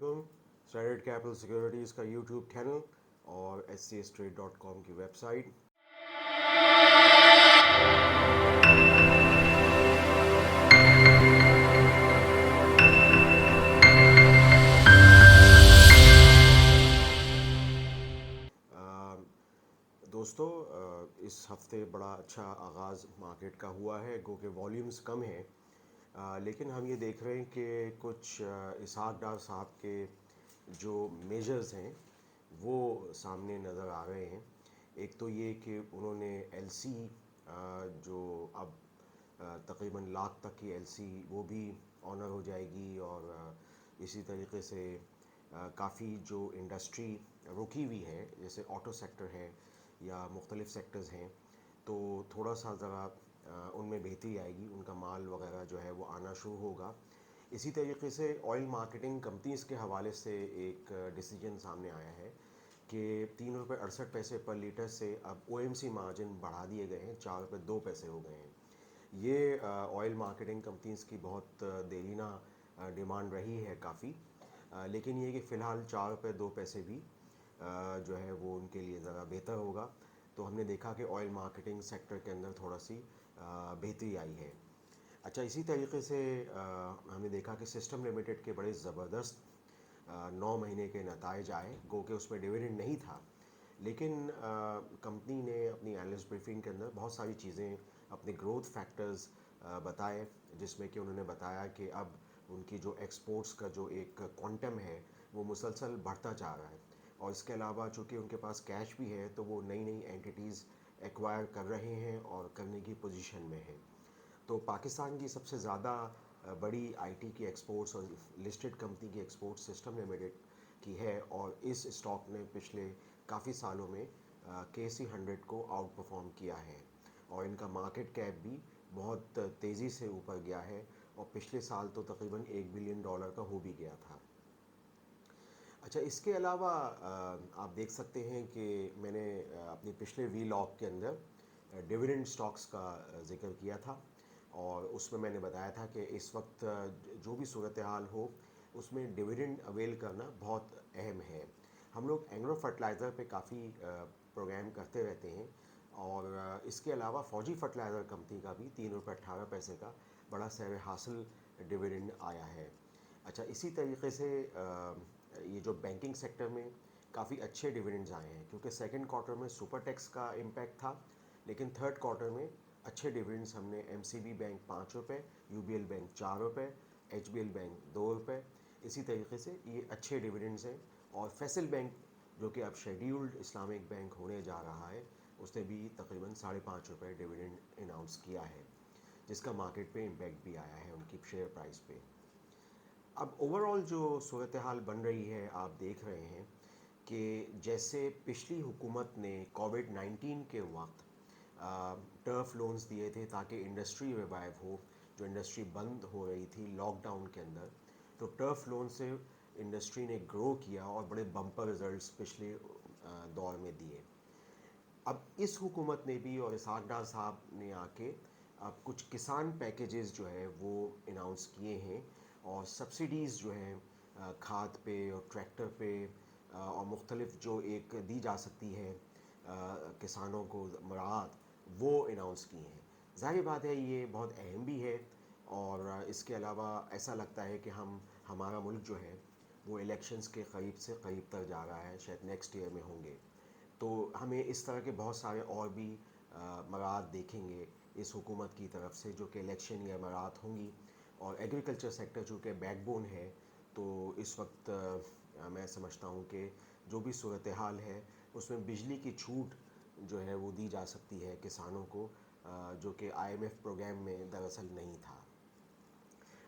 अलैकुम। Standard capital securities का YouTube channel और scstrade.com की वेबसाइट। दोस्तों, इस हफ्ते बड़ा अच्छा आगाज़ मार्केट का हुआ है, गो के वॉल्यूम्स कम हैं, लेकिन हम ये देख रहे हैं कि कुछ इसहाक डार साहब के जो मेजर्स हैं वो सामने नज़र आ रहे हैं। एक तो ये कि उन्होंने एलसी जो अब तकरीबन लाख तक की एलसी वो भी ऑनर हो जाएगी, और इसी तरीके से काफ़ी जो इंडस्ट्री रुकी हुई है जैसे ऑटो सेक्टर है या मुख्तलिफ़ सेक्टर्स हैं, तो थोड़ा सा ज़रा उनमें बेहतरी आएगी, उनका माल वगैरह जो है वो आना शुरू होगा। इसी तरीके से ऑयल मार्केटिंग कंपनीज़ के हवाले से एक डिसीजन सामने आया है कि ₹3.68 पर लीटर से अब ओएमसी मार्जिन बढ़ा दिए गए हैं, ₹4.02 हो गए हैं। ये ऑयल मार्केटिंग कंपनीज़ की बहुत देरीना डिमांड रही है काफ़ी, लेकिन ये कि फ़िलहाल ₹4.02 भी जो है वो उनके लिए ज़रा बेहतर होगा। तो हमने देखा कि ऑयल मार्केटिंग सेक्टर के अंदर थोड़ा सी बेहतरी आई है। अच्छा, इसी तरीके से हमने देखा कि सिस्टम लिमिटेड के बड़े ज़बरदस्त 9 महीने के नताइज आए, गो के उसमें डिविडेंड नहीं था, लेकिन कंपनी ने अपनी एनालिस्ट ब्रीफिंग के अंदर बहुत सारी चीज़ें, अपने ग्रोथ फैक्टर्स बताए, जिसमें कि उन्होंने बताया कि अब उनकी जो एक्सपोर्ट्स का जो एक क्वांटम है वो मुसलसल बढ़ता जा रहा है, और इसके अलावा चूँकि उनके पास कैश भी है तो वो नई नई एंटिटीज़ एक्वायर कर रहे हैं और करने की पोजीशन में हैं। तो पाकिस्तान की सबसे ज़्यादा बड़ी आईटी की एक्सपोर्ट्स और लिस्टेड कंपनी की एक्सपोर्ट्स सिस्टम लिमिटेड की है, और इस स्टॉक ने पिछले काफ़ी सालों में KC100 को आउट परफॉर्म किया है, और इनका मार्केट कैप भी बहुत तेज़ी से ऊपर गया है, और पिछले साल तो तकरीबन $1 बिलियन का हो भी गया था। अच्छा, इसके अलावा आप देख सकते हैं कि मैंने अपने पिछले वीलॉग के अंदर डिविडेंड स्टॉक्स का ज़िक्र किया था, और उसमें मैंने बताया था कि इस वक्त जो भी सूरत हाल हो उसमें डिविडेंड अवेल करना बहुत अहम है। हम लोग एग्रो फर्टिलाइज़र पे काफ़ी प्रोग्राम करते रहते हैं, और इसके अलावा फौजी फर्टिलाइज़र कंपनी का भी ₹3.18 का बड़ा सैर हासिल डिविडेंड आया है। अच्छा, इसी तरीके से ये जो बैंकिंग सेक्टर में काफ़ी अच्छे डिविडेंड्स आए हैं, क्योंकि सेकंड क्वार्टर में सुपर टैक्स का इम्पैक्ट था, लेकिन थर्ड क्वार्टर में अच्छे डिविडेंड्स हमने MCB bank ₹5, UBL bank ₹4, HBL bank ₹2। इसी तरीके से ये अच्छे डिविडेंड्स हैं। और फैसल बैंक, जो कि अब शेड्यूल्ड इस्लामिक बैंक होने जा रहा है, उसने भी तकरीबन ₹5.5 डिविडेंड अनाउंस किया है, जिसका मार्केट पे इम्पैक्ट भी आया है उनकी शेयर प्राइस पे। अब ओवरऑल जो सूरत हाल बन रही है, आप देख रहे हैं कि जैसे पिछली हुकूमत ने कोविड-19 के वक्त टर्फ लोन्स दिए थे ताकि इंडस्ट्री रिवाइव हो, जो इंडस्ट्री बंद हो रही थी लॉकडाउन के अंदर, तो टर्फ लोन से इंडस्ट्री ने ग्रो किया और बड़े बम्पर रिजल्ट्स पिछले दौर में दिए। अब इस हुकूमत ने भी और इसहाक डार साहब ने आके अब कुछ किसान पैकेजेस जो है वो अनाउंस किए हैं, और सब्सिडीज़ जो हैं खाद पे और ट्रैक्टर पे और मुख्तलिफ जो एक दी जा सकती है किसानों को मराहत, वो अनाउंस की हैं। ज़ाहिर बात है ये बहुत अहम भी है, और इसके अलावा ऐसा लगता है कि हमारा मुल्क जो है वो इलेक्शंस के करीब से करीब तक जा रहा है, शायद नेक्स्ट ईयर में होंगे, तो हमें इस तरह के बहुत सारे और भी मराहत देखेंगे इस हुकूमत की तरफ से, जो कि इलेक्शन या मराहत होंगी। और एग्रीकल्चर सेक्टर चूँकि बैकबोन है, तो इस वक्त मैं समझता हूँ कि जो भी सूरत हाल है उसमें बिजली की छूट जो है वो दी जा सकती है किसानों को, जो कि IMF प्रोग्राम में दरअसल नहीं था।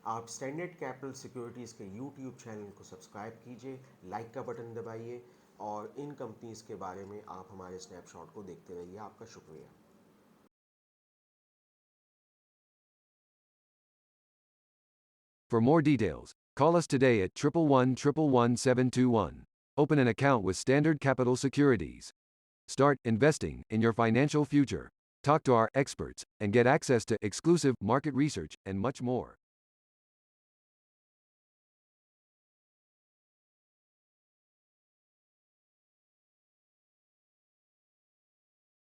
आप स्टैंडर्ड कैपिटल सिक्योरिटीज़ के यूट्यूब चैनल को सब्सक्राइब कीजिए, लाइक का बटन दबाइए, और इन कंपनीज़ के बारे में आप हमारे स्नैपशॉट को देखते रहिए। आपका शुक्रिया। For more details, call us today at 111-111-721. Open an account with Standard Capital Securities. Start investing in your financial future. Talk to our experts and get access to exclusive market research and much more.